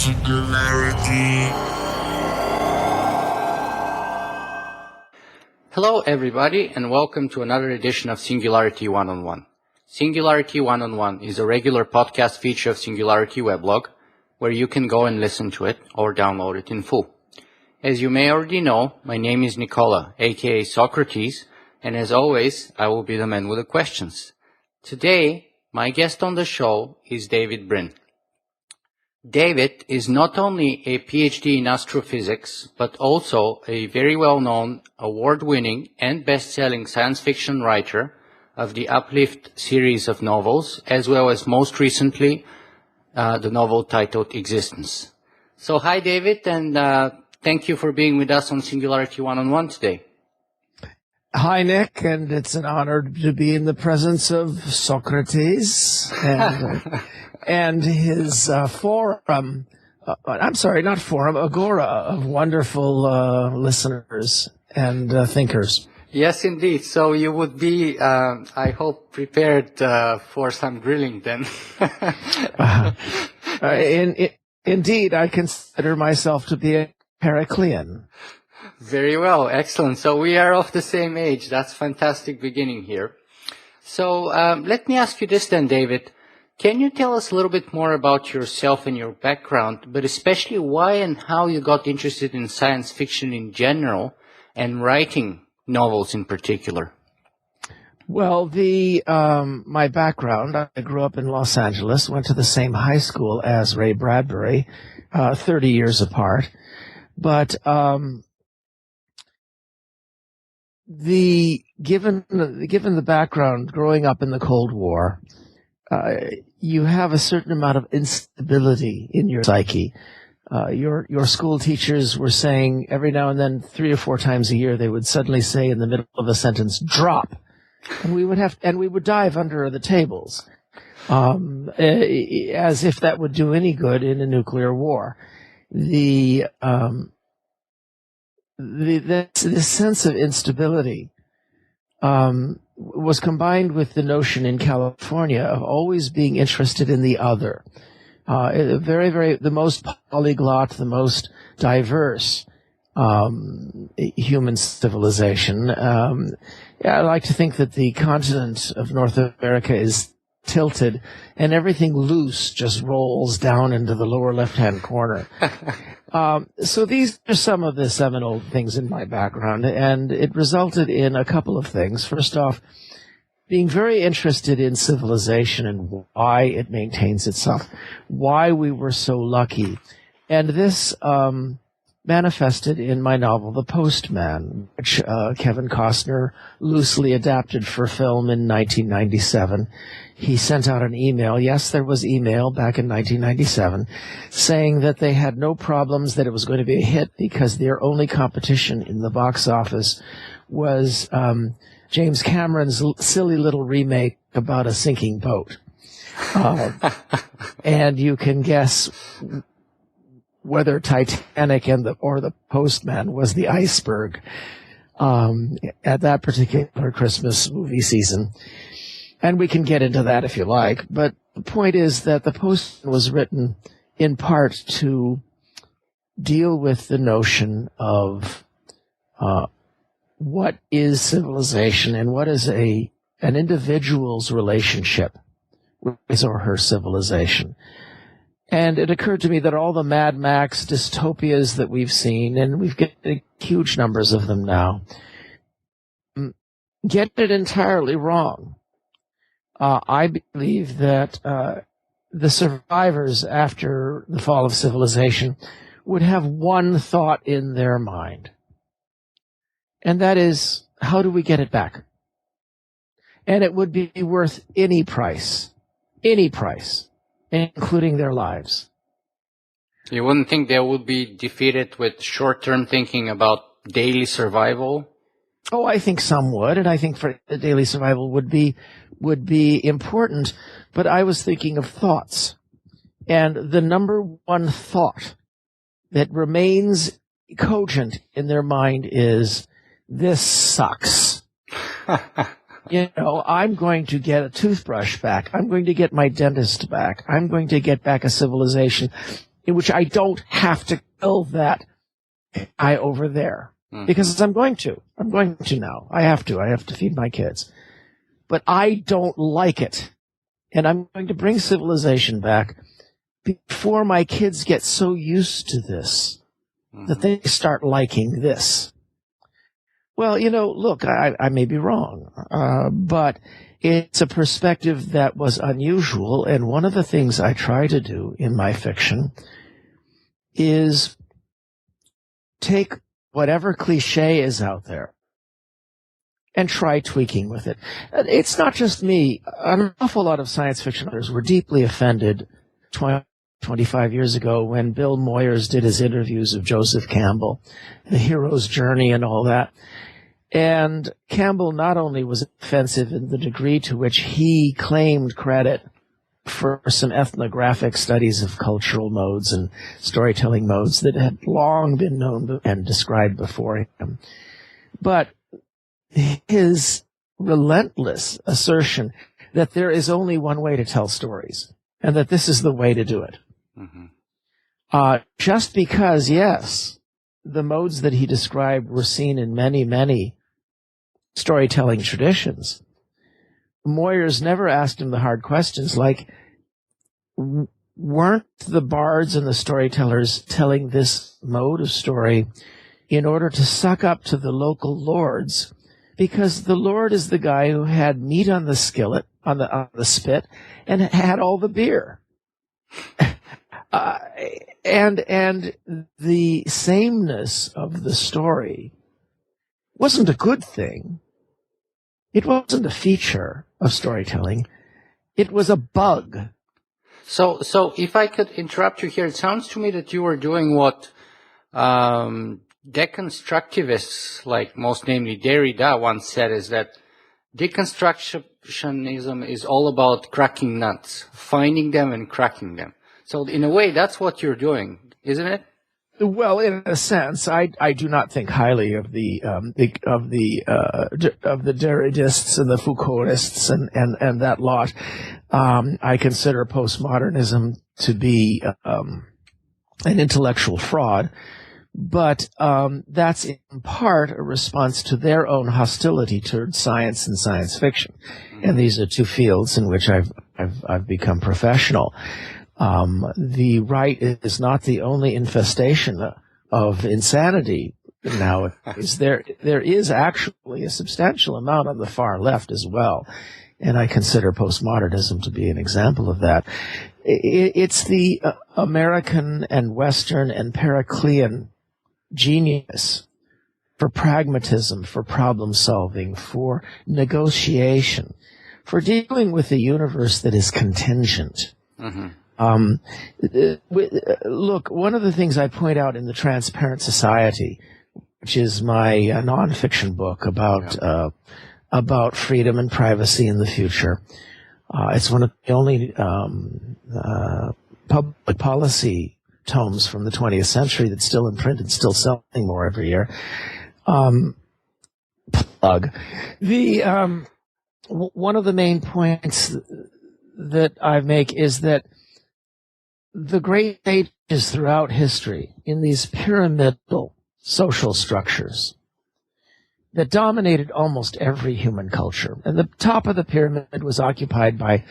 Singularity. Hello everybody and welcome to another edition of Singularity One-on-One. Singularity One-on-One is a regular podcast feature of Singularity weblog where you can go and listen to it or download it in full. As you may already know, my name is Nicola, aka Socrates, and as always, I will be the man with the questions. Today, my guest on the show is David Brin. David is not only a Ph.D. in astrophysics, but also a very well-known, award-winning, and best-selling science fiction writer of the Uplift series of novels, as well as most recently, the novel titled Existence. So hi, David, and thank you for being with us on Singularity One-on-One today. Hi, Nick, and it's an honor to be in the presence of Socrates and his forum. I'm sorry, not forum, agora of wonderful listeners and thinkers. Yes, indeed. So you would be, I hope, prepared for some grilling then. Indeed, I consider myself to be a Heraclean. Very well. Excellent. So we are of the same age. That's fantastic beginning here. So let me ask you this then, David. Can you tell us a little bit more about yourself and your background, but especially why and how you got interested in science fiction in general and writing novels in particular? Well, my background, I grew up in Los Angeles, went to the same high school as Ray Bradbury, 30 years apart. But given the background growing up in the Cold War, you have a certain amount of instability in your psyche. Your school teachers were saying every now and then, 3 or 4 times a year, they would suddenly say in the middle of a sentence, "Drop," and we would dive under the tables, as if that would do any good in a nuclear war. This sense of instability was combined with the notion in California of always being interested in the other. The most polyglot, the most diverse human civilization. I like to think that the continent of North America is tilted and everything loose just rolls down into the lower left-hand corner. So these are some of the seminal things in my background, and it resulted in a couple of things. First off, being very interested in civilization and why it maintains itself, why we were so lucky. And this manifested in my novel, The Postman, which Kevin Costner loosely adapted for film in 1997. He sent out an email. Yes, there was email back in 1997 saying that they had no problems, that it was going to be a hit because their only competition in the box office was James Cameron's silly little remake about a sinking boat. And you can guess whether Titanic or The Postman was the iceberg at that particular Christmas movie season. And we can get into that if you like. But the point is that The Postman was written in part to deal with the notion of what is civilization and what is an individual's relationship with his or her civilization. And it occurred to me that all the Mad Max dystopias that we've seen, and we've got huge numbers of them now, get it entirely wrong. I believe that the survivors after the fall of civilization would have one thought in their mind, and that is, how do we get it back? And it would be worth any price, including their lives. You wouldn't think they would be defeated with short-term thinking about daily survival? Oh, I think some would, and I think for the daily survival would be important, but I was thinking of thoughts. And the number one thought that remains cogent in their mind is, this sucks. I'm going to get a toothbrush back. I'm going to get my dentist back. I'm going to get back a civilization in which I don't have to kill that guy over there. Because I'm going to now. I have to feed my kids. But I don't like it. And I'm going to bring civilization back before my kids get so used to this that they start liking this. Well, look, I may be wrong, but it's a perspective that was unusual. And one of the things I try to do in my fiction is take whatever cliche is out there and try tweaking with it. It's not just me. An awful lot of science fiction authors were deeply offended 25 years ago when Bill Moyers did his interviews of Joseph Campbell, The Hero's Journey and all that. And Campbell not only was offensive in the degree to which he claimed credit for some ethnographic studies of cultural modes and storytelling modes that had long been known and described before him, but his relentless assertion that there is only one way to tell stories and that this is the way to do it. Just because, yes, the modes that he described were seen in many, many storytelling traditions, Moyers never asked him the hard questions like, weren't the bards and the storytellers telling this mode of story in order to suck up to the local lords? Because the lord is the guy who had meat on the skillet, on the spit, and had all the beer. And the sameness of the story wasn't a good thing. It wasn't a feature of storytelling. It was a bug. So if I could interrupt you here, it sounds to me that you were doing what deconstructivists, like most namely Derrida, once said, is that deconstructionism is all about cracking nuts, finding them and cracking them. So in a way, that's what you're doing, isn't it? Well, in a sense, I do not think highly of the Derridists and the Foucaultists and that lot. I consider postmodernism to be an intellectual fraud, but that's in part a response to their own hostility toward science and science fiction, and these are two fields in which I've become professional. The right is not the only infestation of insanity nowadays. There is actually a substantial amount on the far left as well, and I consider postmodernism to be an example of that. It's the American and Western and Periclean genius for pragmatism, for problem solving, for negotiation, for dealing with a universe that is contingent. Look, one of the things I point out in The Transparent Society, which is my nonfiction book about freedom and privacy in the future, it's one of the only public policy tomes from the 20th century that's still in print and still selling more every year. Plug. One of the main points that I make is that the great ages throughout history in these pyramidal social structures that dominated almost every human culture. And the top of the pyramid was occupied by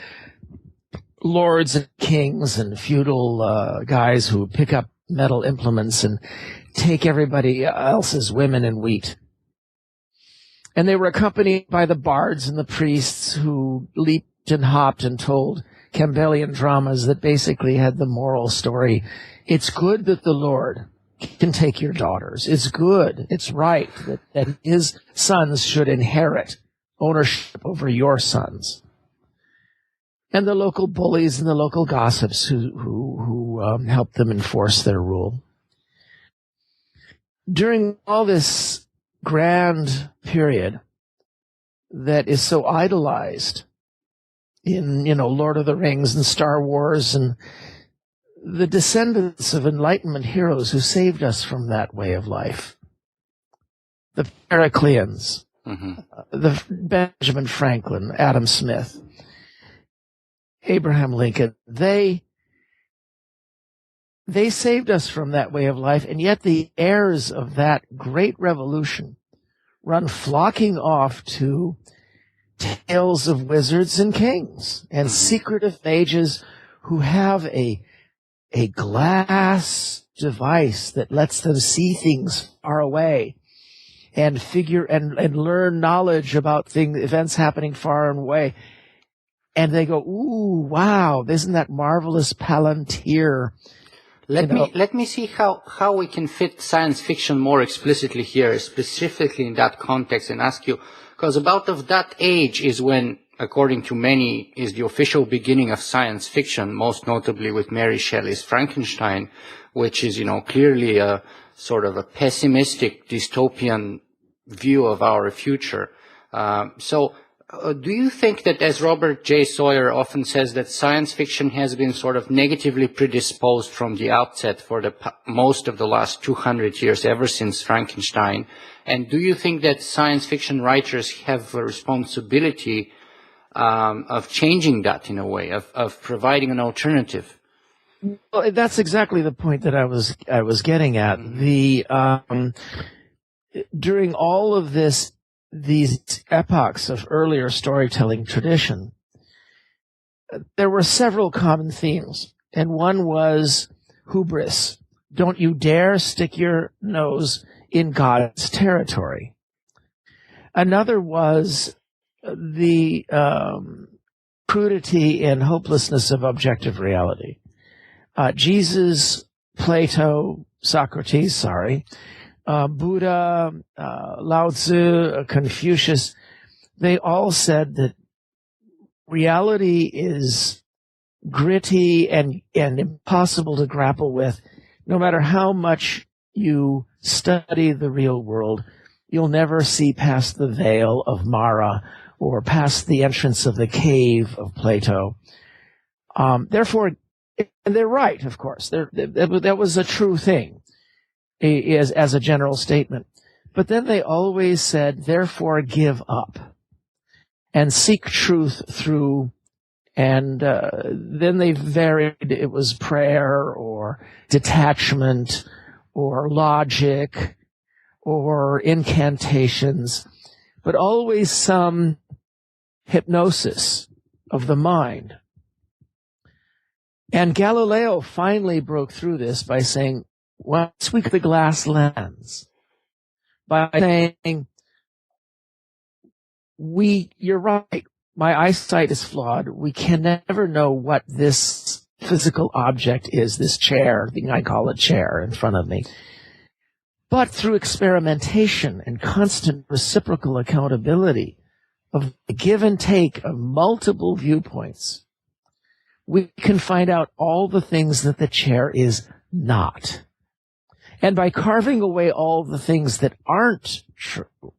lords and kings and feudal guys who pick up metal implements and take everybody else's women and wheat. And they were accompanied by the bards and the priests who leaped and hopped and told Campbellian dramas that basically had the moral story. It's good that the Lord can take your daughters. It's good. It's right that his sons should inherit ownership over your sons. And the local bullies and the local gossips who helped them enforce their rule. During all this grand period that is so idolized in, Lord of the Rings and Star Wars and the descendants of Enlightenment heroes who saved us from that way of life. The Pericleans, the Benjamin Franklin, Adam Smith, Abraham Lincoln, they they saved us from that way of life, and yet the heirs of that great revolution run flocking off to tales of wizards and kings and secretive mages who have a glass device that lets them see things far away and figure and learn knowledge about events happening far and away. And they go, ooh, wow, isn't that marvelous Palantir? Let me see how we can fit science fiction more explicitly here, specifically in that context, and ask you, because about of that age is when, according to many, is the official beginning of science fiction, most notably with Mary Shelley's Frankenstein, which is, clearly a sort of a pessimistic dystopian view of our future. Do you think that, as Robert J. Sawyer often says, that science fiction has been sort of negatively predisposed from the outset for most of the last 200 years, ever since Frankenstein? And do you think that science fiction writers have a responsibility of changing that in a way, of providing an alternative? Well, that's exactly the point that I was getting at. During all of these epochs of earlier storytelling tradition, there were several common themes, and one was hubris. Don't you dare stick your nose in God's territory. Another was the crudity and hopelessness of objective reality. Jesus, Plato, Socrates, Buddha, Lao Tzu, Confucius, they all said that reality is gritty and impossible to grapple with. No matter how much you study the real world, you'll never see past the veil of Mara or past the entrance of the cave of Plato. Therefore, and they're right, of course. That was a true thing as a general statement. But then they always said, therefore, give up and seek truth through. And then they varied. It was prayer or detachment or logic or incantations, but always some hypnosis of the mind. And Galileo finally broke through this by saying, once we get the glass lens, by saying, you're right, my eyesight is flawed. We can never know what this physical object is, this chair, the thing I call a chair in front of me. But through experimentation and constant reciprocal accountability of the give and take of multiple viewpoints, we can find out all the things that the chair is not. And by carving away all the things that aren't true,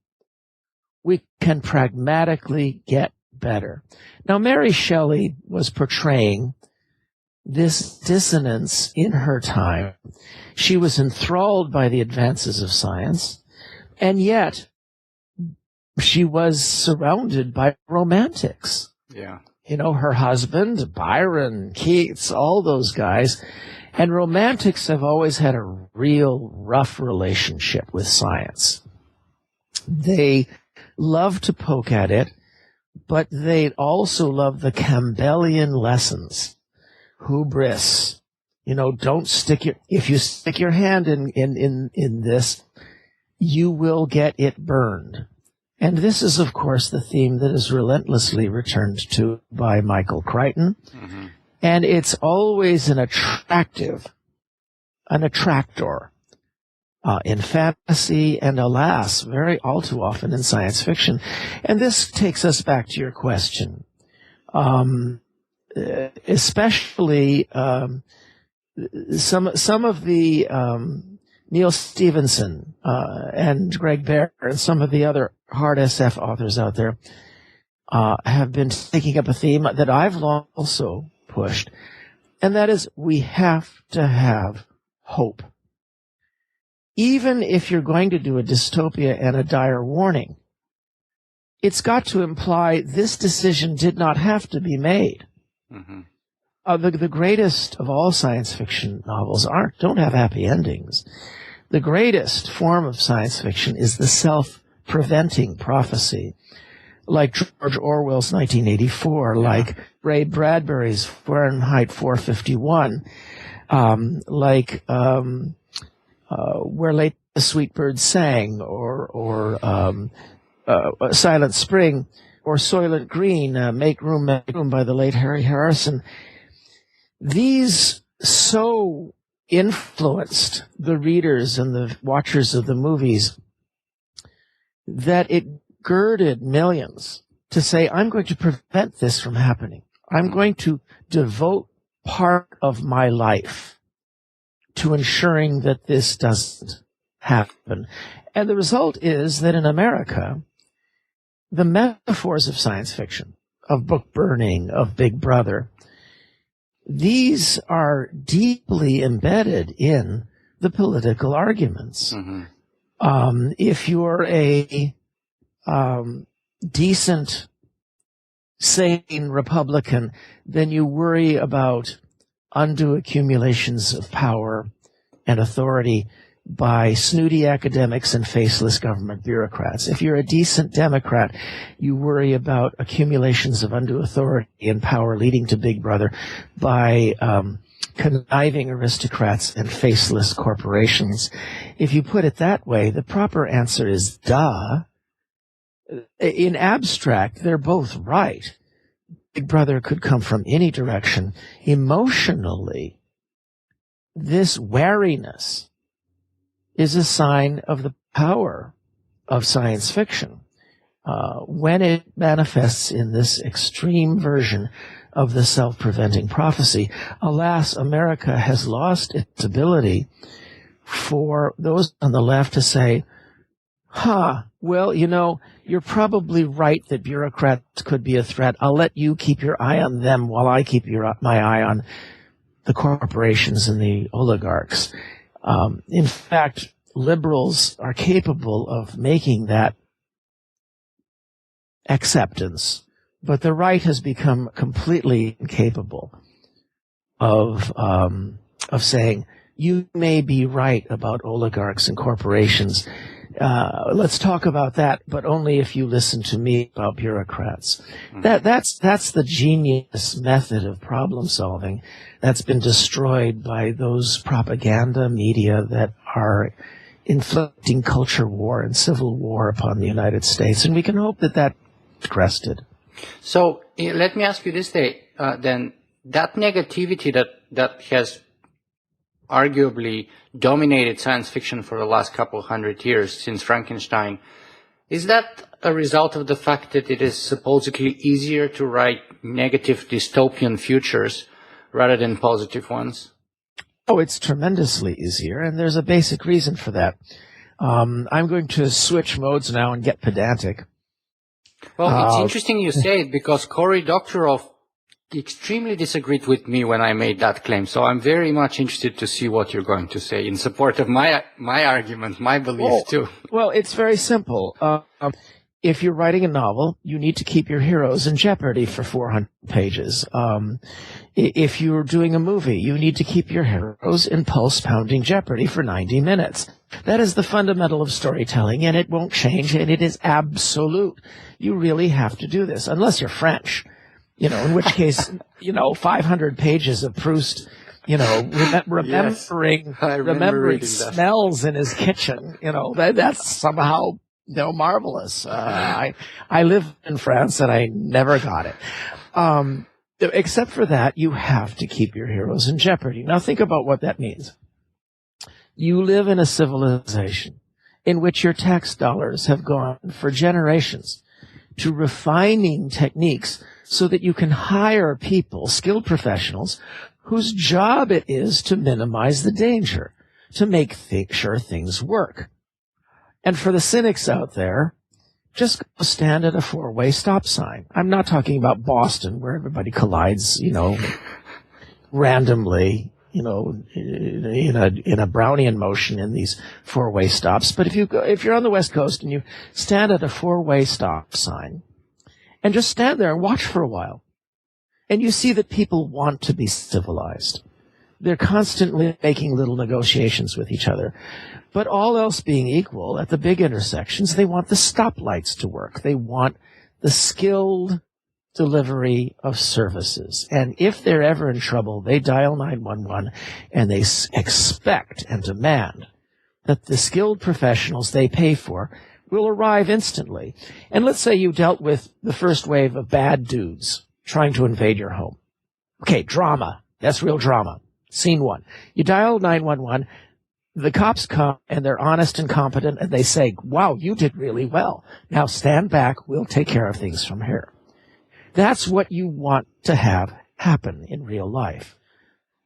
we can pragmatically get better. Now, Mary Shelley was portraying this dissonance in her time. She was enthralled by the advances of science, and yet she was surrounded by romantics. Yeah. Her husband, Byron, Keats, all those guys. And romantics have always had a real rough relationship with science. They love to poke at it, but they also love the Campbellian lessons. Hubris. If you stick your hand in this, you will get it burned. And this is, of course, the theme that is relentlessly returned to by Michael Crichton. Mm-hmm. And it's always an attractor in fantasy and, alas, all too often in science fiction. And this takes us back to your question. Especially some of the Neil Stevenson and Greg Bear and some of the other hard SF authors out there have been taking up a theme that I've long also pushed, and that is we have to have hope. Even if you're going to do a dystopia and a dire warning, it's got to imply this decision did not have to be made. Mm-hmm. The greatest of all science fiction novels don't have happy endings. The greatest form of science fiction is the self-preventing prophecy, like George Orwell's 1984, like Ray Bradbury's Fahrenheit 451, like Where Late the Sweet Bird Sang, or Silent Spring, or Soylent Green, Make Room by the late Harry Harrison. These so influenced the readers and the watchers of the movies that it girded millions to say, I'm going to prevent this from happening. I'm going to devote part of my life to ensuring that this doesn't happen. And the result is that in America, the metaphors of science fiction, of book burning, of Big Brother, these are deeply embedded in the political arguments. Mm-hmm. If you're a decent, sane Republican, then you worry about undue accumulations of power and authority by snooty academics and faceless government bureaucrats. If you're a decent Democrat, you worry about accumulations of undue authority and power leading to Big Brother by conniving aristocrats and faceless corporations. If you put it that way, the proper answer is duh. In abstract, they're both right. Big Brother could come from any direction. Emotionally, this wariness is a sign of the power of science fiction when it manifests in this extreme version of the self-preventing prophecy. Alas, America has lost its ability for those on the left to say, well, you're probably right that bureaucrats could be a threat. I'll let you keep your eye on them while I keep my eye on the corporations and the oligarchs. In fact, liberals are capable of making that acceptance, but the right has become completely incapable of saying, you may be right about oligarchs and corporations. Let's talk about that, but only if you listen to me about bureaucrats. That's the genius method of problem solving that's been destroyed by those propaganda media that are inflicting culture war and civil war upon the United States. And we can hope that that's crested. So let me ask you this, then, that negativity that has arguably dominated science fiction for the last couple hundred years since Frankenstein, is that a result of the fact that it is supposedly easier to write negative dystopian futures rather than positive ones? Oh, it's tremendously easier, and there's a basic reason for that. I'm going to switch modes now and get pedantic. Well, it's interesting you say it, because Cory Doctorow extremely disagreed with me when I made that claim. So I'm very much interested to see what you're going to say in support of my argument, my belief too. Well, it's very simple. If you're writing a novel, you need to keep your heroes in jeopardy for 400 pages. If you're doing a movie, you need to keep your heroes in pulse-pounding jeopardy for 90 minutes. That is the fundamental of storytelling, and it won't change, and it is absolute. You really have to do this, unless you're French. In which case, 500 pages of Proust, remembering smells in his kitchen, that's somehow, marvelous. I live in France and I never got it. Except for that, you have to keep your heroes in jeopardy. Now think about what that means. You live in a civilization in which your tax dollars have gone for generations to refining techniques so that you can hire people, skilled professionals, whose job it is to minimize the danger, to make sure things work. And for the cynics out there, just go stand at a four-way stop sign. I'm not talking about Boston, where everybody collides, randomly, in a Brownian motion in these four-way stops. But if you're on the West Coast and you stand at a four-way stop sign, and just stand there and watch for a while, And you see that people want to be civilized. They're constantly making little negotiations with each other. But all else being equal, at the big intersections, they want the stoplights to work. They want the skilled delivery of services. And if they're ever in trouble, they dial 911 and they expect and demand that the skilled professionals they pay for will arrive instantly. And let's say you dealt with the first wave of bad dudes trying to invade your home. Okay, drama. That's real drama. Scene one. You dial 911. The cops come, and they're honest and competent, and they say, wow, you did really well. Now stand back. We'll take care of things from here. That's what you want to have happen in real life.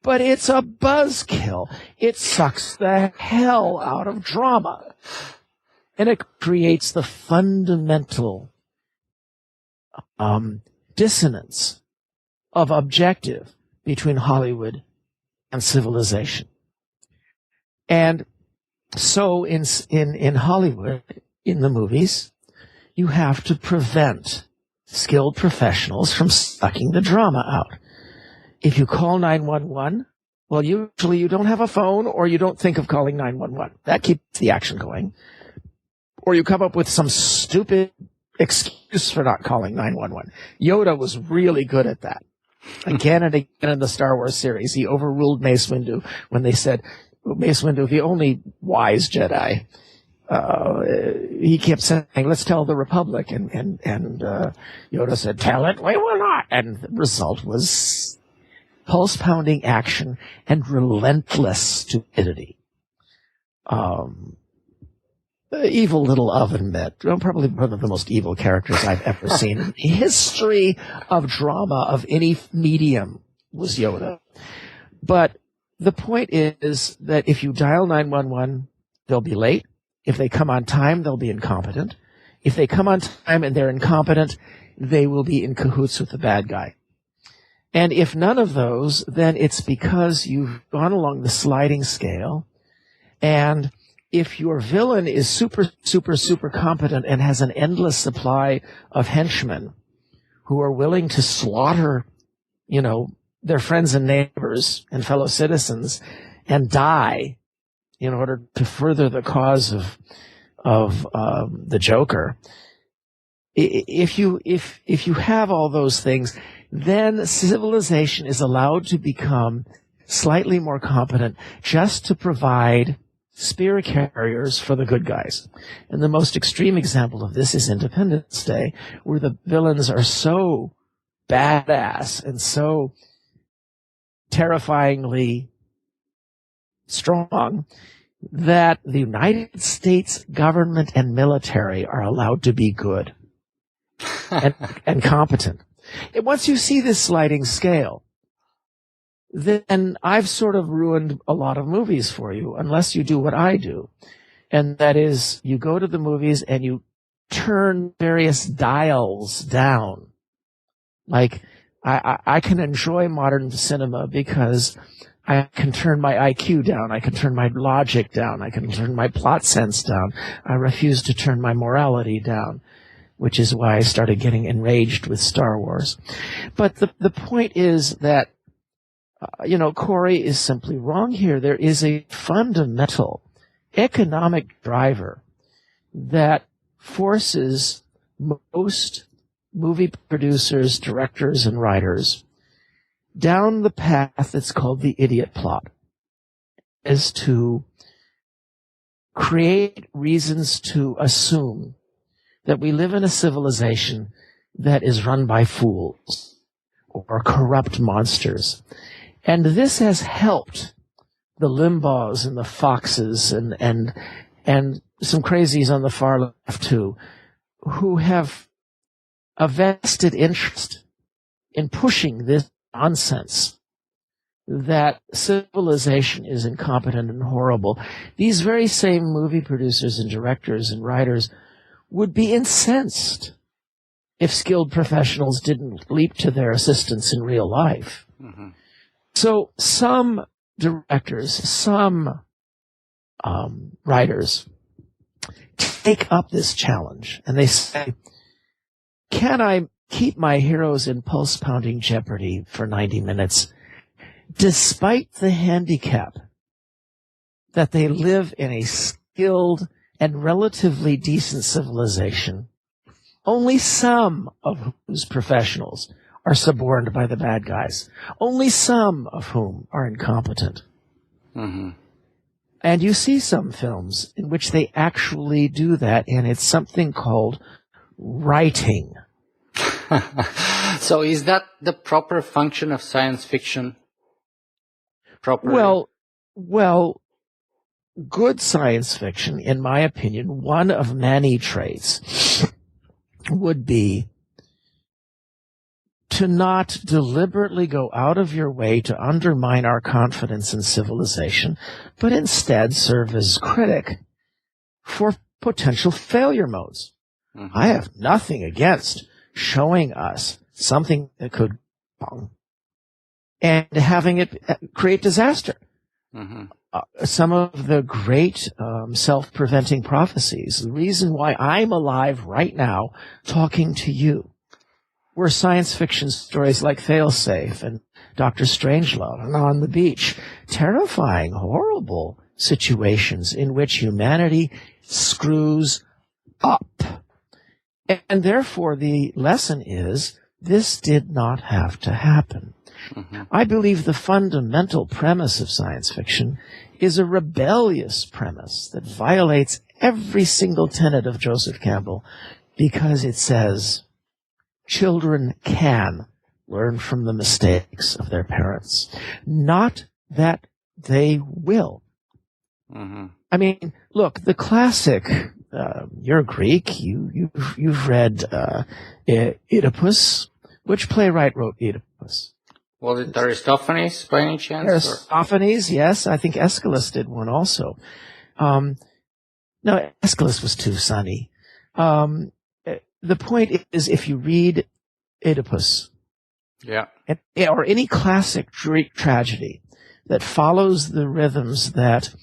But it's a buzzkill. It sucks the hell out of drama. And it creates the fundamental dissonance of objective between Hollywood and civilization. And so in Hollywood, in the movies, you have to prevent skilled professionals from sucking the drama out. If you call 911, well, usually you don't have a phone or you don't think of calling 911. That keeps the action going. Or you come up with some stupid excuse for not calling 911. Yoda was really good at that. Again and again in the Star Wars series, he overruled Mace Windu when they said, Mace Windu, the only wise Jedi, he kept saying, let's tell the Republic. And Yoda said, tell it, we will not. And the result was pulse-pounding action and relentless stupidity. Evil little oven mitt, probably one of the most evil characters I've ever seen in the history of drama of any medium was Yoda. But the point is that if you dial 911, they'll be late. If they come on time, they'll be incompetent. If they come on time and they're incompetent, they will be in cahoots with the bad guy. And if none of those, then it's because you've gone along the sliding scale. And if your villain is super, super, super competent and has an endless supply of henchmen who are willing to slaughter, their friends and neighbors and fellow citizens and die in order to further the cause of the Joker, if you have all those things, then civilization is allowed to become slightly more competent just to provide spear carriers for the good guys. And the most extreme example of this is Independence Day, where the villains are so badass and so terrifyingly strong that the United States government and military are allowed to be good and competent. And once you see this sliding scale, then I've sort of ruined a lot of movies for you, unless you do what I do. And that is, you go to the movies and you turn various dials down. Like, I can enjoy modern cinema because I can turn my IQ down. I can turn my logic down. I can turn my plot sense down. I refuse to turn my morality down, which is why I started getting enraged with Star Wars. But the point is that, Corey is simply wrong here. There is a fundamental economic driver that forces most movie producers, directors, and writers down the path that's called the idiot plot, is to create reasons to assume that we live in a civilization that is run by fools or corrupt monsters. And this has helped the Limbaughs and the Foxes and some crazies on the far left too, who have a vested interest in pushing this nonsense that civilization is incompetent and horrible. These very same movie producers and directors and writers would be incensed if skilled professionals didn't leap to their assistance in real life. Mm-hmm. So some directors, some writers take up this challenge and they say, can I keep my heroes in pulse-pounding jeopardy for 90 minutes, despite the handicap that they live in a skilled and relatively decent civilization, only some of whose professionals are suborned by the bad guys, only some of whom are incompetent. Mm-hmm. And you see some films in which they actually do that, and it's something called writing. So is that the proper function of science fiction? Well, good science fiction, in my opinion, one of many traits would be to not deliberately go out of your way to undermine our confidence in civilization, but instead serve as critic for potential failure modes. Mm-hmm. I have nothing against showing us something that could go wrong and having it create disaster. Mm-hmm. Some of the great self-preventing prophecies, the reason why I'm alive right now talking to you, were science fiction stories like Failsafe and Dr. Strangelove and On the Beach. Terrifying, horrible situations in which humanity screws up. And therefore, the lesson is, this did not have to happen. Mm-hmm. I believe the fundamental premise of science fiction is a rebellious premise that violates every single tenet of Joseph Campbell, because it says children can learn from the mistakes of their parents, not that they will. Mm-hmm. I mean, look, the classic, you're Greek, you've read Oedipus. Which playwright wrote Oedipus? Was it Aristophanes by any chance? Aristophanes, yes. I think Aeschylus did one also. No, Aeschylus was too sunny. The point is, if you read Oedipus, or any classic Greek tragedy that follows the rhythms that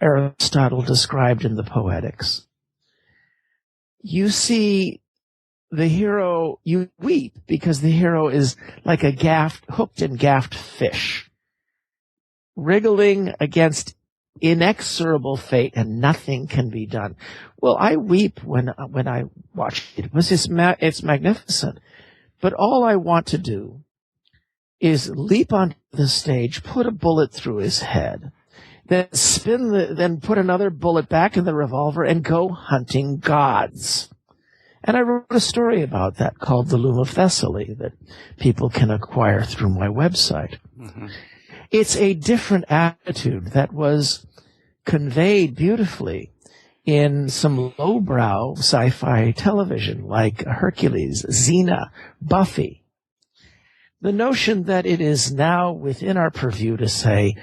Aristotle described in the Poetics, you see the hero, you weep because the hero is like a hooked and gaffed fish, wriggling against inexorable fate, and nothing can be done. Well, I weep when I watch it. It's magnificent. But all I want to do is leap onto the stage, put a bullet through his head, then put another bullet back in the revolver and go hunting gods. And I wrote a story about that called The Loom of Thessaly that people can acquire through my website. Mm-hmm. It's a different attitude that was conveyed beautifully in some lowbrow sci-fi television like Hercules, Xena, Buffy. The notion that it is now within our purview to say,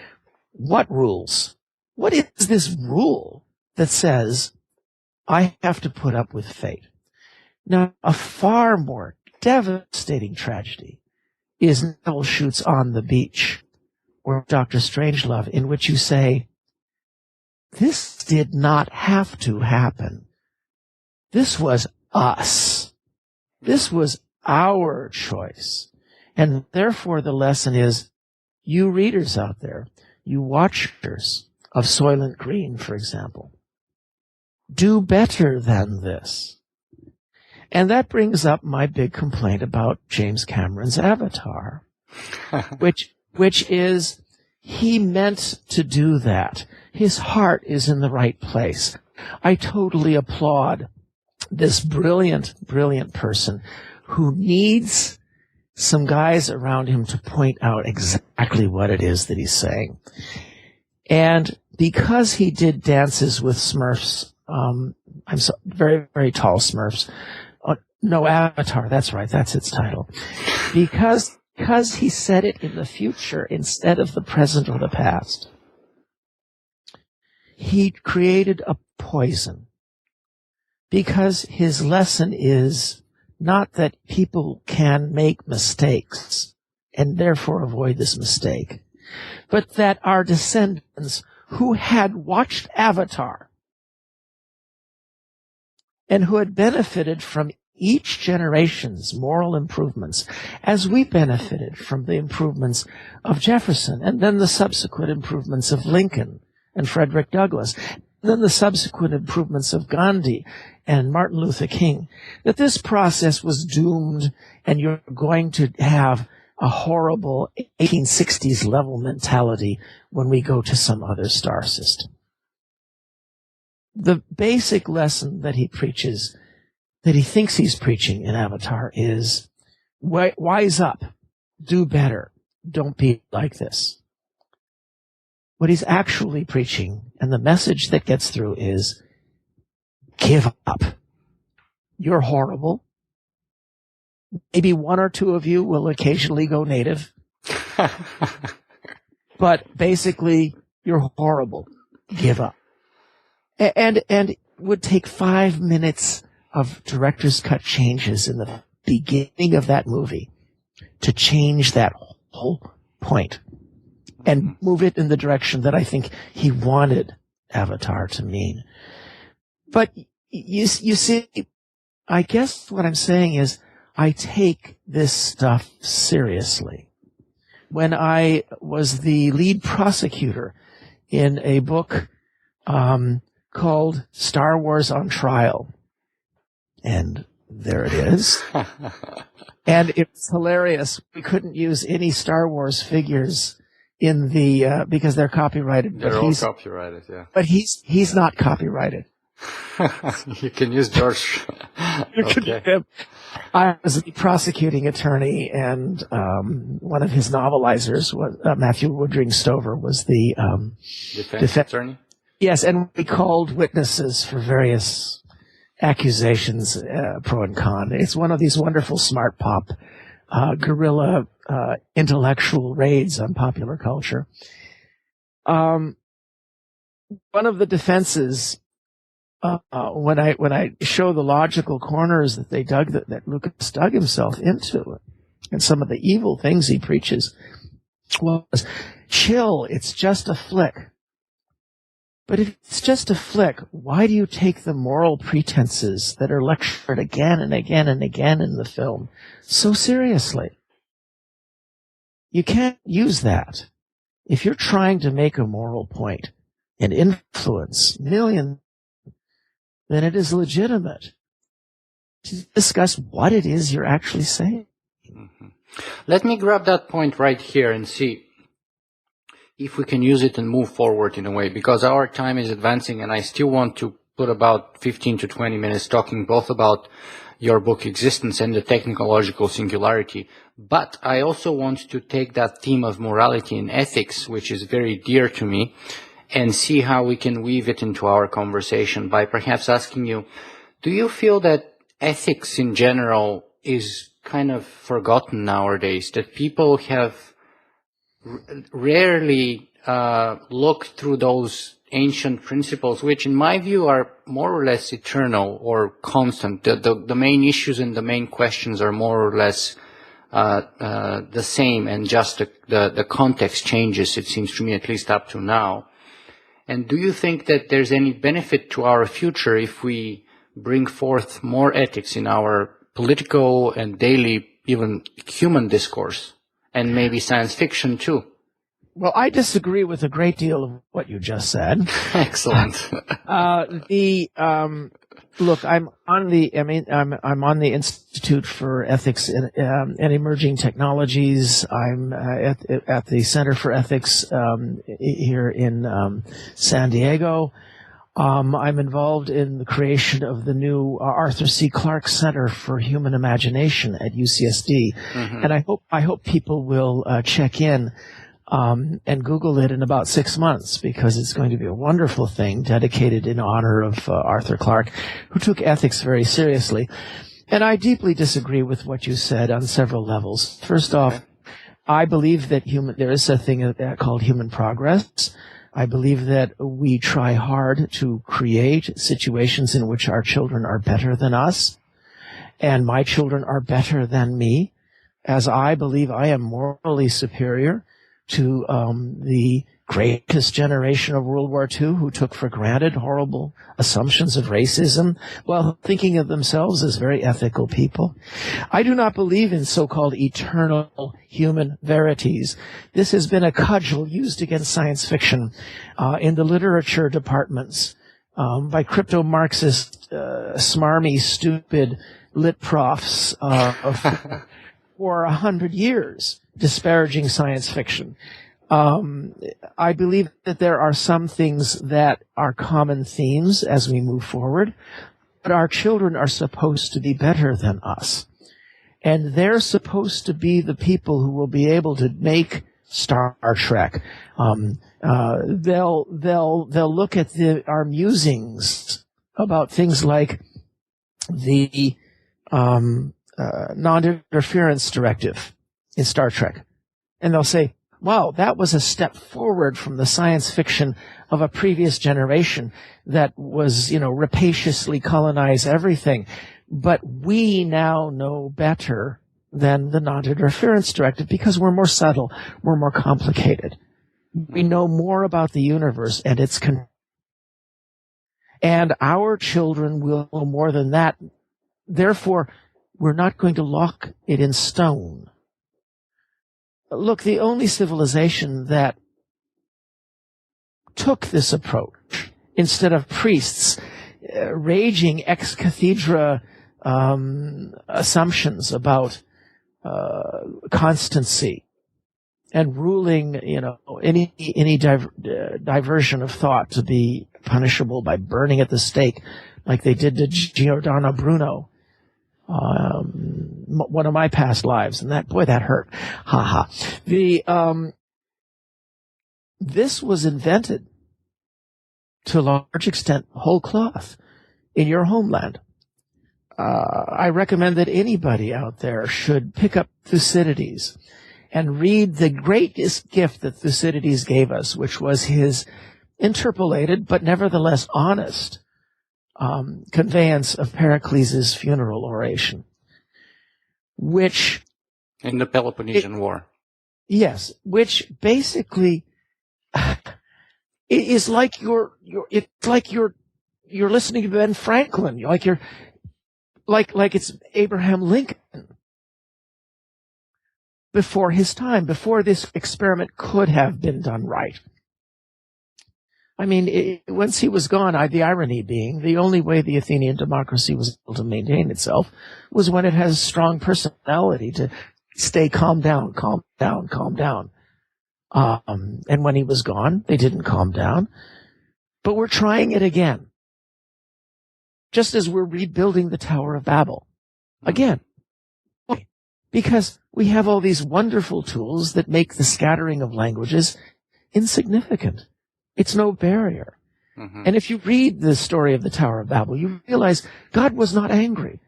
what rules? What is this rule that says I have to put up with fate? Now, a far more devastating tragedy is Neville Shoots on the Beach, or Dr. Strangelove, in which you say, this did not have to happen. This was us. This was our choice. And therefore the lesson is, you readers out there, you watchers of Soylent Green, for example, do better than this. And that brings up my big complaint about James Cameron's Avatar, which is, he meant to do that. His heart is in the right place. I totally applaud this brilliant, brilliant person who needs some guys around him to point out exactly what it is that he's saying. And because he did Dances with Smurfs, very, very tall Smurfs, no, Avatar, that's right, that's its title. Because he said it in the future instead of the present or the past, he created a poison. Because his lesson is not that people can make mistakes and therefore avoid this mistake, but that our descendants who had watched Avatar and who had benefited from each generation's moral improvements, as we benefited from the improvements of Jefferson, and then the subsequent improvements of Lincoln and Frederick Douglass, and then the subsequent improvements of Gandhi and Martin Luther King, that this process was doomed, and you're going to have a horrible 1860s level mentality when we go to some other star system. The basic lesson that he preaches, that he thinks he's preaching in Avatar, is wise up, do better, don't be like this. What he's actually preaching, and the message that gets through, is give up. You're horrible. Maybe one or two of you will occasionally go native. But basically, you're horrible. Give up. And it would take 5 minutes of director's cut changes in the beginning of that movie to change that whole point and move it in the direction that I think he wanted Avatar to mean. But you see, I guess what I'm saying is I take this stuff seriously. When I was the lead prosecutor in a book called Star Wars on Trial, and there it is. And it's hilarious. We couldn't use any Star Wars figures in the because they're copyrighted. They're all copyrighted, yeah. But he's not copyrighted. You can use George. Okay. I was the prosecuting attorney, and one of his novelizers, was Matthew Woodring Stover, was the defense attorney. Yes, and we called witnesses for various accusations, pro and con. It's one of these wonderful smart pop guerrilla intellectual raids on popular culture. One of the defenses, when I show the logical corners that they dug, that Lucas dug himself into, and some of the evil things he preaches, was chill. It's just a flick. But if it's just a flick, why do you take the moral pretenses that are lectured again and again and again in the film so seriously? You can't use that. If you're trying to make a moral point and influence millions, then it is legitimate to discuss what it is you're actually saying. Mm-hmm. Let me grab that point right here and see if we can use it and move forward in a way, because our time is advancing and I still want to put about 15 to 20 minutes talking both about your book Existence and the technological singularity. But I also want to take that theme of morality and ethics, which is very dear to me, and see how we can weave it into our conversation by perhaps asking you, do you feel that ethics in general is kind of forgotten nowadays, that people have rarely look through those ancient principles, which in my view are more or less eternal or constant? The main issues and the main questions are more or less the same, and just the context changes, it seems to me, at least up to now. And do you think that there's any benefit to our future if we bring forth more ethics in our political and daily, even human discourse? And maybe science fiction too. Well, I disagree with a great deal of what you just said. Excellent. Look, I'm on the Institute for Ethics and Emerging Technologies. I'm at the Center for Ethics here in San Diego. I'm involved in the creation of the new Arthur C. Clarke Center for Human Imagination at UCSD, and I hope people will check in and Google it in about 6 months, because it's going to be a wonderful thing dedicated in honor of Arthur Clarke, who took ethics very seriously. And I deeply disagree with what you said on several levels. First off, I believe that there is a thing called human progress. I believe that we try hard to create situations in which our children are better than us, and my children are better than me, as I believe I am morally superior to the greatest generation of World War II who took for granted horrible assumptions of racism while thinking of themselves as very ethical people. I do not believe in so-called eternal human verities. This has been a cudgel used against science fiction in the literature departments by crypto-Marxist, smarmy, stupid lit profs for 100 years, disparaging science fiction. I believe that there are some things that are common themes as we move forward, but our children are supposed to be better than us. And they're supposed to be the people who will be able to make Star Trek. They'll look at our musings about things like the non-interference directive in Star Trek. And they'll say, wow, that was a step forward from the science fiction of a previous generation that was, rapaciously colonize everything. But we now know better than the non-interference directive because we're more subtle, we're more complicated. We know more about the universe and its and our children will know more than that. Therefore, we're not going to lock it in stone. Look, the only civilization that took this approach, instead of priests raging ex cathedra assumptions about constancy and ruling, any diversion of thought to be punishable by burning at the stake, like they did to Giordano Bruno. One of my past lives, and that hurt. Ha ha. This was invented to a large extent whole cloth in your homeland. I recommend that anybody out there should pick up Thucydides and read the greatest gift that Thucydides gave us, which was his interpolated but nevertheless honest conveyance of Pericles' funeral oration, which in the Peloponnesian War. Yes, which basically is like it's like you're listening to Ben Franklin, like it's Abraham Lincoln before his time, before this experiment could have been done right. I mean, once he was gone, the irony being, the only way the Athenian democracy was able to maintain itself was when it has strong personality to stay calm down. And when he was gone, they didn't calm down. But we're trying it again. Just as we're rebuilding the Tower of Babel. Again. Because we have all these wonderful tools that make the scattering of languages insignificant. It's no barrier. Mm-hmm. And if you read the story of the Tower of Babel, you realize God was not angry.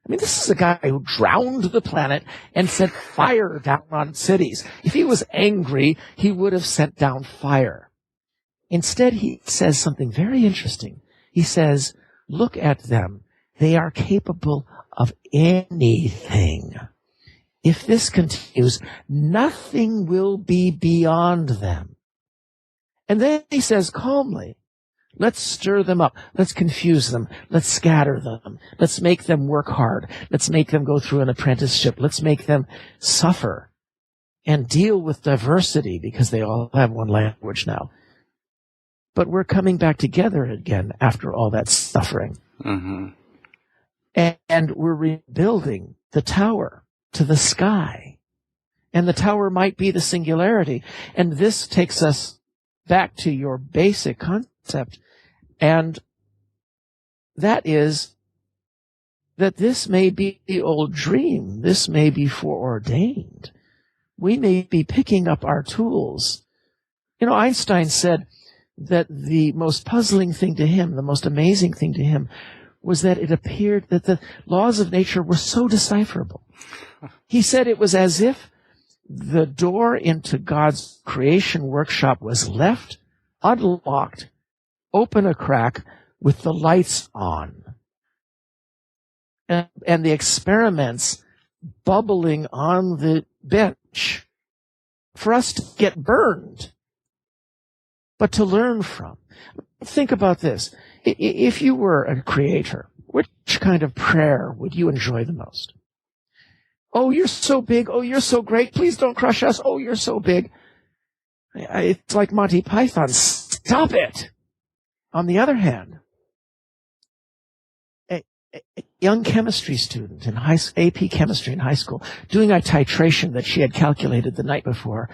I mean, this is a guy who drowned the planet and sent fire down on cities. If he was angry, he would have sent down fire. Instead, he says something very interesting. He says, look at them. They are capable of anything. If this continues, nothing will be beyond them. And then he says calmly, let's stir them up. Let's confuse them. Let's scatter them. Let's make them work hard. Let's make them go through an apprenticeship. Let's make them suffer and deal with diversity because they all have one language now. But we're coming back together again after all that suffering. Mm-hmm. And we're rebuilding the tower to the sky. And the tower might be the singularity. And this takes us back to your basic concept, and that is that this may be the old dream. This may be foreordained. We may be picking up our tools. Einstein said that the most puzzling thing to him, the most amazing thing to him, was that it appeared that the laws of nature were so decipherable. He said it was as if the door into God's creation workshop was left unlocked, open a crack with the lights on. And the experiments bubbling on the bench for us to get burned. but to learn from. Think about this. If you were a creator, which kind of prayer would you enjoy the most? Oh, you're so big. Oh, you're so great. Please don't crush us. Oh, you're so big. It's like Monty Python. Stop it. On the other hand, a young chemistry student in AP chemistry in high school doing a titration that she had calculated the night before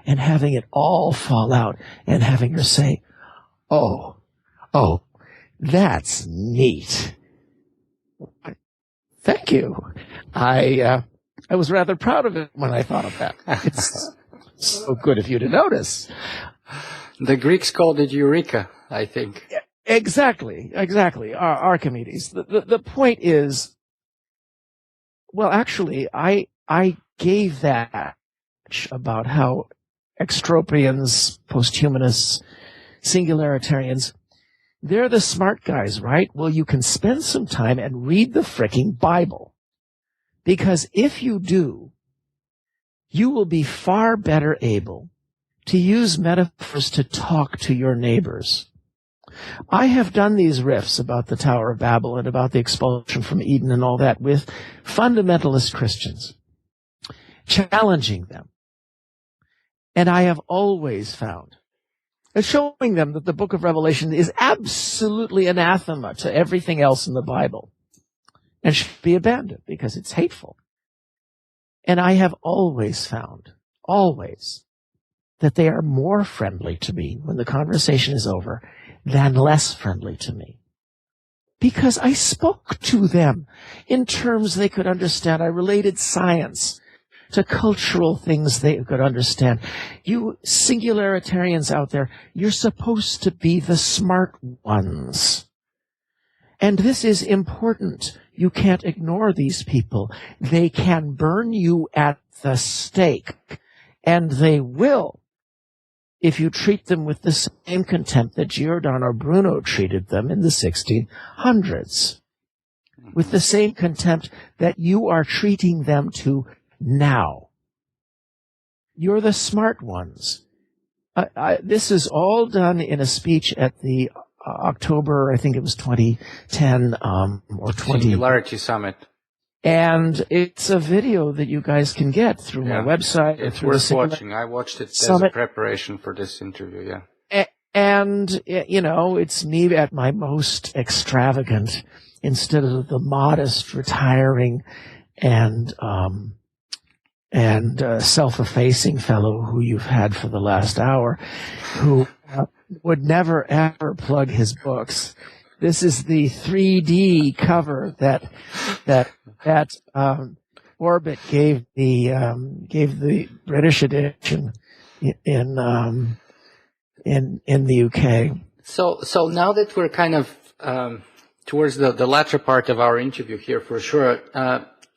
and having it all fall out and having her say, oh, that's neat. Thank you. I was rather proud of it when I thought of that. It's so good of you to notice. The Greeks called it eureka, I think. Exactly. Archimedes. The point is, well, actually, I gave that about how extropians, posthumanists, singularitarians, they're the smart guys, right? Well, you can spend some time and read the fricking Bible. Because if you do, you will be far better able to use metaphors to talk to your neighbors. I have done these riffs about the Tower of Babel and about the expulsion from Eden and all that with fundamentalist Christians, challenging them. And I have always found, showing them that the book of Revelation is absolutely anathema to everything else in the Bible and should be abandoned because it's hateful. And I have always found, that they are more friendly to me when the conversation is over than less friendly to me. Because I spoke to them in terms they could understand. I related science to cultural things they could understand. You singularitarians out there, you're supposed to be the smart ones. And this is important. You can't ignore these people. They can burn you at the stake. And they will, if you treat them with the same contempt that Giordano Bruno treated them in the 1600s. With the same contempt that you are treating them to now. You're the smart ones. This is all done in a speech at the October, I think it was 2010 or 20. Singularity Summit. And it's a video that you guys can get through my website. It's through worth watching. I watched it as a preparation for this interview, And, you know, it's me at my most extravagant instead of the modest, retiring, and self-effacing fellow who you've had for the last hour, who would never, ever plug his books. This is the 3D cover that Orbit gave the British edition in the UK. So now that we're kind of towards the latter part of our interview here, for sure,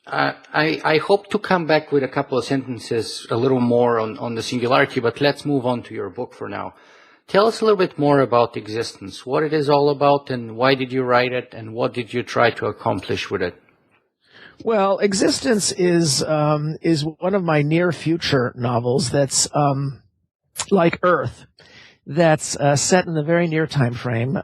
I hope to come back with a couple of sentences, a little more on the singularity, but let's move on to your book for now. Tell us a little bit more about existence, what it is all about, and why did you write it, and what did you try to accomplish with it? Well, Existence is one of my near future novels that's like Earth, that's set in the very near time frame.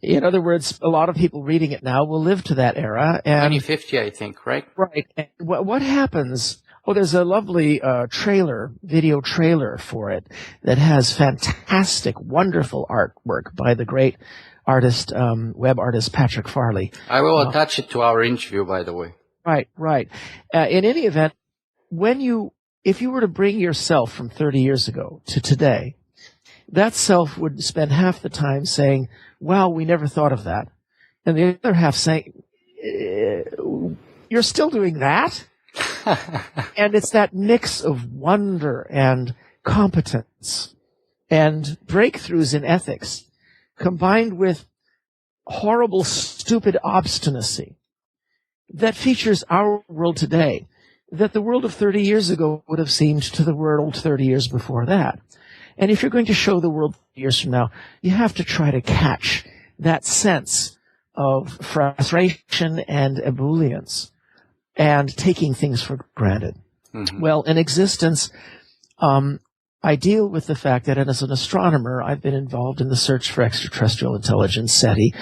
In other words, a lot of people reading it now will live to that era. And 2050, I think, right? Right. And what happens? Oh, there's a lovely video trailer for it that has fantastic, wonderful artwork by the great artist, web artist Patrick Farley. I will attach it to our interview, by the way. Right. In any event, if you were to bring yourself from 30 years ago to today, that self would spend half the time saying, wow, we never thought of that. And the other half saying, you're still doing that? And it's that mix of wonder and competence and breakthroughs in ethics combined with horrible, stupid obstinacy that features our world today, that the world of 30 years ago would have seemed to the world 30 years before that. And if you're going to show the world 30 years from now, you have to try to catch that sense of frustration and ebullience and taking things for granted. Mm-hmm. Well, in Existence, I deal with the fact that as an astronomer, I've been involved in the search for extraterrestrial intelligence, SETI,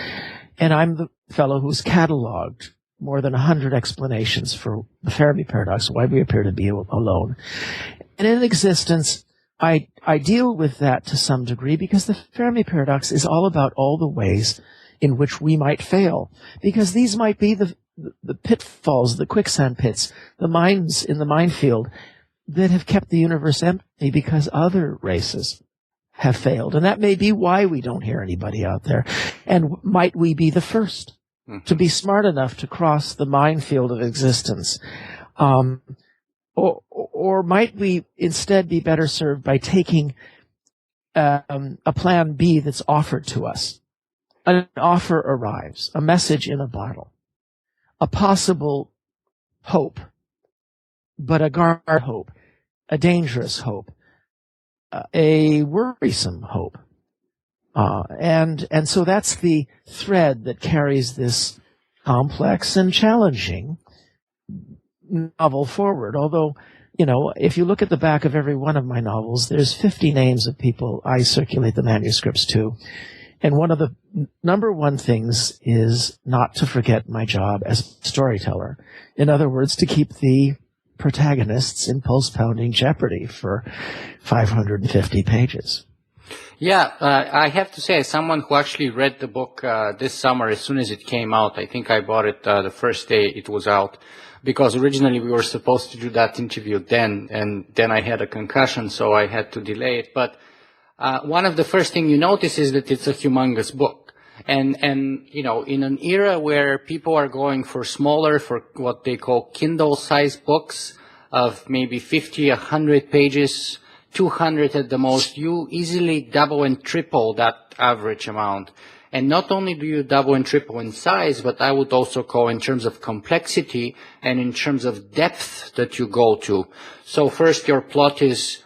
and I'm the fellow who's cataloged more than 100 explanations for the Fermi paradox, why we appear to be alone. And in existence, I deal with that to some degree because the Fermi paradox is all about all the ways in which we might fail, because these might be the pitfalls, the quicksand pits, the mines in the minefield that have kept the universe empty because other races have failed. And that may be why we don't hear anybody out there. And might we be the first to be smart enough to cross the minefield of existence? Or might we instead be better served by taking a plan B that's offered to us? An offer arrives, a message in a bottle, a possible hope, but a guard hope, a dangerous hope, a worrisome hope. And so that's the thread that carries this complex and challenging novel forward. Although, if you look at the back of every one of my novels, there's 50 names of people I circulate the manuscripts to. And one of the number one things is not to forget my job as a storyteller. In other words, to keep the protagonists in pulse-pounding jeopardy for 550 pages. Yeah, I have to say, as someone who actually read the book this summer as soon as it came out, I think I bought it the first day it was out, because originally we were supposed to do that interview then, and then I had a concussion, so I had to delay it. But one of the first things you notice is that it's a humongous book. And in an era where people are going for smaller, for what they call Kindle-sized books of maybe 50, 100 pages, 200 at the most, you easily double and triple that average amount. And not only do you double and triple in size, but I would also call in terms of complexity and in terms of depth that you go to. So first, your plot is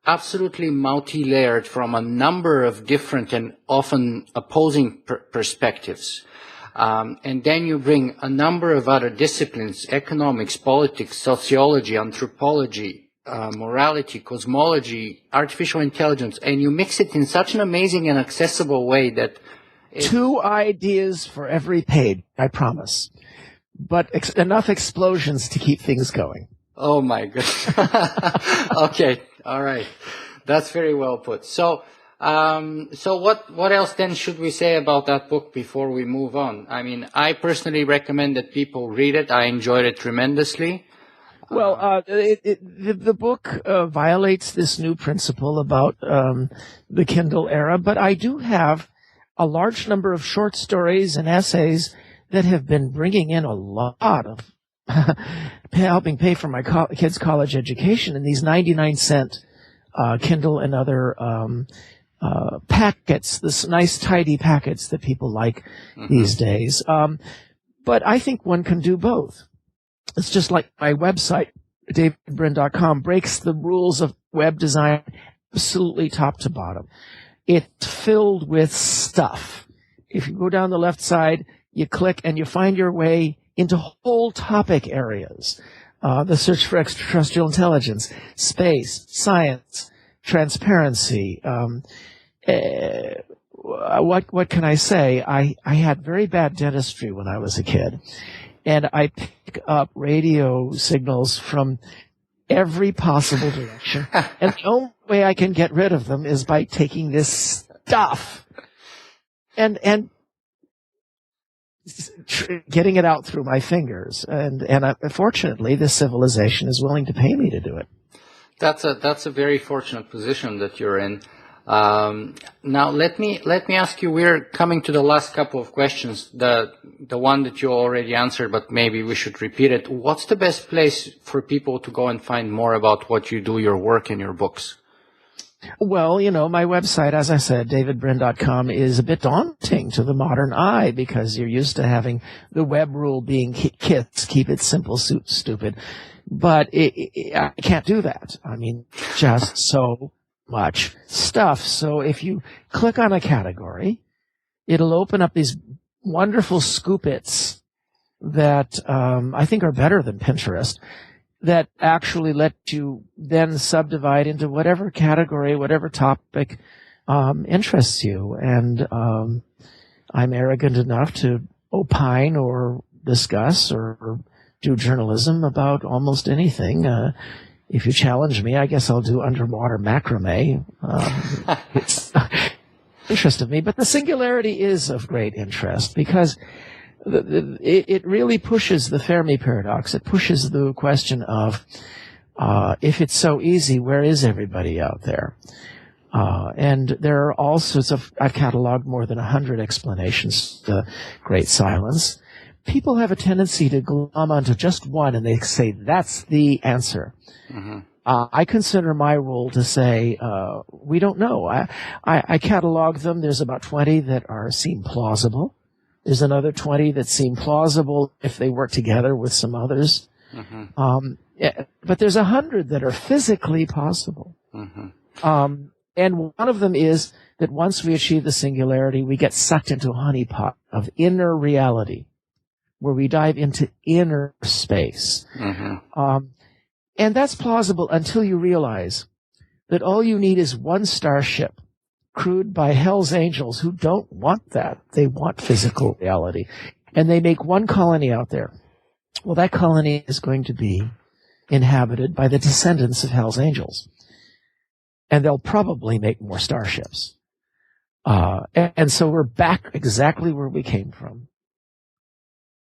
absolutely multi-layered from a number of different and often opposing perspectives. And then you bring a number of other disciplines: economics, politics, sociology, anthropology, morality, cosmology, artificial intelligence, and you mix it in such an amazing and accessible way that 2 ideas for every page, I promise. But enough explosions to keep things going. Oh my goodness. Okay. All right. That's very well put. So what else then should we say about that book before we move on? I mean, I personally recommend that people read it. I enjoyed it tremendously. Well, the book violates this new principle about the Kindle era, but I do have a large number of short stories and essays that have been bringing in a lot of helping pay for my kids' college education in these 99-cent Kindle and other packets, this nice tidy packets that people like these days. But I think one can do both. It's just like my website, davidbrin.com, breaks the rules of web design absolutely top to bottom. It's filled with stuff. If you go down the left side, you click and you find your way into whole topic areas. The search for extraterrestrial intelligence, space, science, transparency. What can I say? I had very bad dentistry when I was a kid, and I pick up radio signals from every possible direction. And the only way I can get rid of them is by taking this stuff and getting it out through my fingers. And fortunately, this civilization is willing to pay me to do it. That's a very fortunate position that you're in. Now let me ask you, we're coming to the last couple of questions, the one that you already answered, but maybe we should repeat it. What's the best place for people to go and find more about what you do, your work, and your books? Well, my website, as I said, davidbrin.com, is a bit daunting to the modern eye because you're used to having the web rule being KISS, keep it simple, stupid. But I can't do that. I mean, just so much stuff. So if you click on a category, it'll open up these wonderful scoopits that I think are better than Pinterest. that actually let you then subdivide into whatever category, whatever topic interests you. And I'm arrogant enough to opine or discuss or do journalism about almost anything. If you challenge me, I guess I'll do underwater macrame. It's interest of me, but the singularity is of great interest because it really pushes the Fermi paradox. It pushes the question of if it's so easy, where is everybody out there? And there are all sorts of, I've cataloged more than 100 explanations to the great silence. People have a tendency to glom onto just one and they say, that's the answer. Mm-hmm. I consider my role to say, we don't know. I catalog them. There's about 20 that seem plausible. There's another 20 that seem plausible if they work together with some others. Mm-hmm. But there's 100 that are physically possible. Mm-hmm. And one of them is that once we achieve the singularity, we get sucked into a honeypot of inner reality, where we dive into inner space. Mm-hmm. And that's plausible until you realize that all you need is one starship crewed by Hell's Angels who don't want that. They want physical reality. And they make one colony out there. Well, that colony is going to be inhabited by the descendants of Hell's Angels. And they'll probably make more starships. And so we're back exactly where we came from.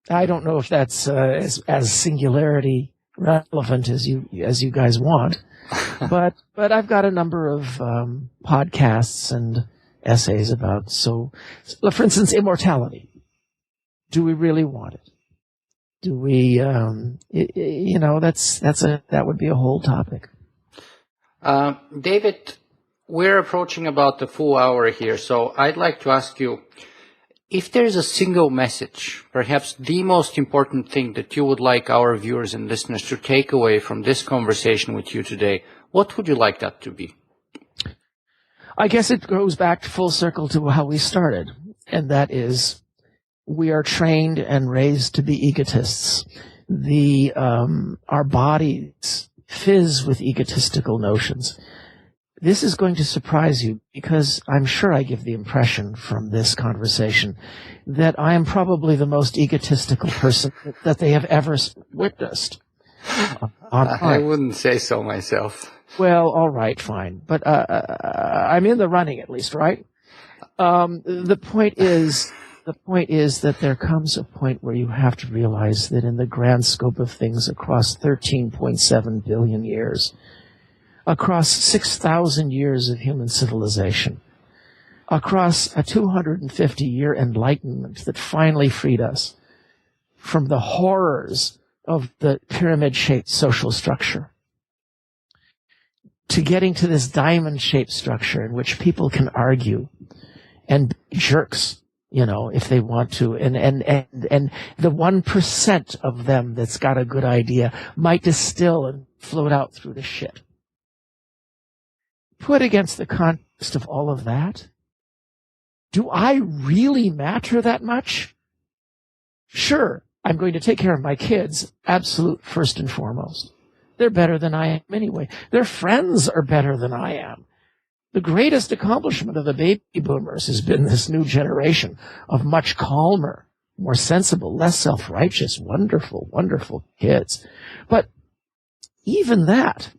I don't know if that's as singularity relevant as you guys want, but I've got a number of podcasts and essays about. So, for instance, immortality. Do we really want it? Do we? That would be a whole topic. David, we're approaching about the full hour here, so I'd like to ask you, if there's a single message, perhaps the most important thing that you would like our viewers and listeners to take away from this conversation with you today, what would you like that to be? I guess it goes back full circle to how we started, and that is we are trained and raised to be egotists. Our bodies fizz with egotistical notions. This is going to surprise you because I'm sure I give the impression from this conversation that I am probably the most egotistical person that they have ever witnessed. I wouldn't say so myself. Well, all right, fine. But I'm in the running at least, right? The point is that there comes a point where you have to realize that in the grand scope of things across 13.7 billion years, across 6,000 years of human civilization, across a 250-year enlightenment that finally freed us from the horrors of the pyramid-shaped social structure, to getting to this diamond-shaped structure in which people can argue and be jerks, if they want to, and the 1% of them that's got a good idea might distill and float out through the shit. Put against the context of all of that, do I really matter that much? Sure, I'm going to take care of my kids, absolute first and foremost. They're better than I am anyway. Their friends are better than I am. The greatest accomplishment of the baby boomers has been this new generation of much calmer, more sensible, less self-righteous, wonderful, wonderful kids. But even that,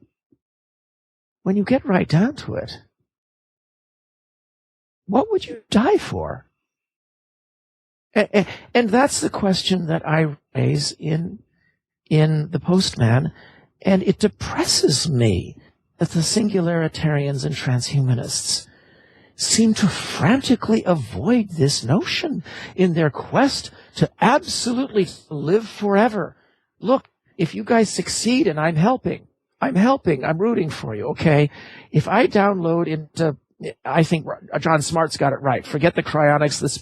when you get right down to it, what would you die for? And that's the question that I raise in The Postman, and it depresses me that the singularitarians and transhumanists seem to frantically avoid this notion in their quest to absolutely live forever. Look, if you guys succeed and I'm helping, I'm rooting for you, okay? If I download into, I think John Smart's got it right. Forget the cryonics,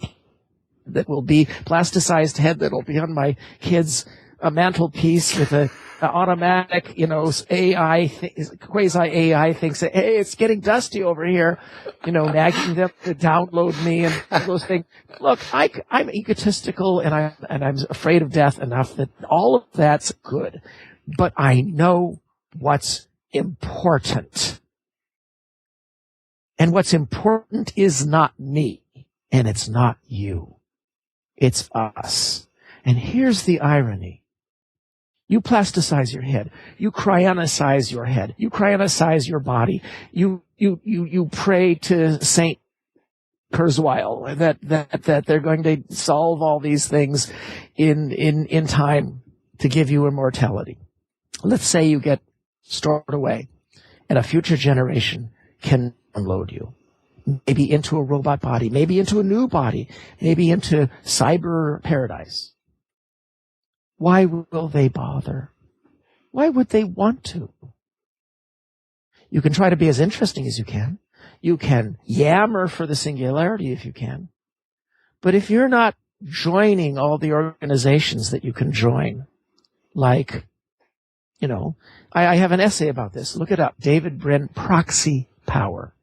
that will be plasticized head that'll be on my kid's mantelpiece with a automatic, AI, quasi-AI thinks that, hey, it's getting dusty over here, nagging them to download me and those things. Look, I'm egotistical and I'm afraid of death enough that all of that's good. but I know what's important. And what's important is not me, and it's not you. It's us. And here's the irony. You plasticize your head. You cryonicize your head. You cryonicize your body. You pray to Saint Kurzweil that they're going to solve all these things in time to give you immortality. Let's say you get stored away and a future generation can download you. Maybe into a robot body, maybe into a new body, maybe into cyber paradise. Why will they bother? Why would they want to? You can try to be as interesting as you can. You can yammer for the singularity if you can. But if you're not joining all the organizations that you can join, like, I have an essay about this. Look it up. David Brin, Proxy Power.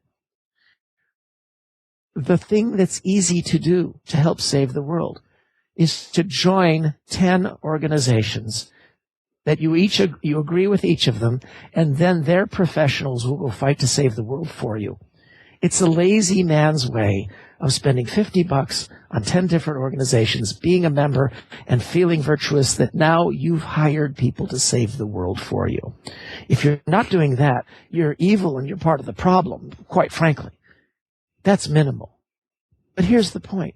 The thing that's easy to do to help save the world is to join 10 organizations that you agree with each of them, and then their professionals will go fight to save the world for you. It's a lazy man's way of spending $50 on 10 different organizations, being a member, and feeling virtuous that now you've hired people to save the world for you. If you're not doing that, you're evil and you're part of the problem, quite frankly. That's minimal. But here's the point.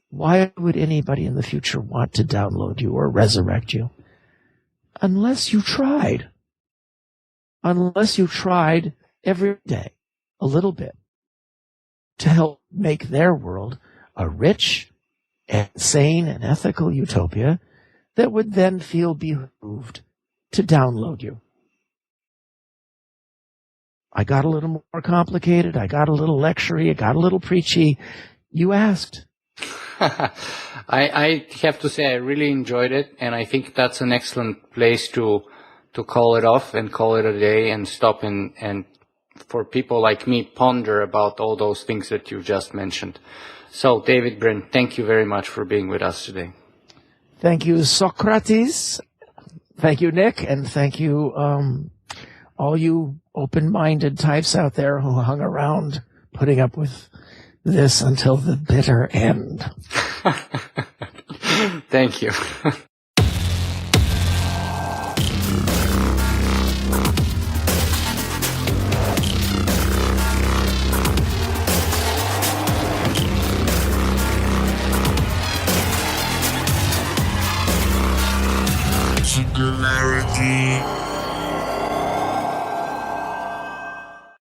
Why would anybody in the future want to download you or resurrect you? Unless you tried. Unless you tried every day, a little bit, to help make their world a rich and sane and ethical utopia that would then feel behooved to download you. I got a little more complicated. I got a little lectury. I got a little preachy. You asked. I have to say I really enjoyed it, and I think that's an excellent place to call it off and call it a day and stop and for people like me ponder about all those things that you just mentioned. So, David Brin, thank you very much for being with us today. Thank you, Socrates. Thank you, Nick, and thank you all you open-minded types out there who hung around putting up with this until the bitter end. Thank you.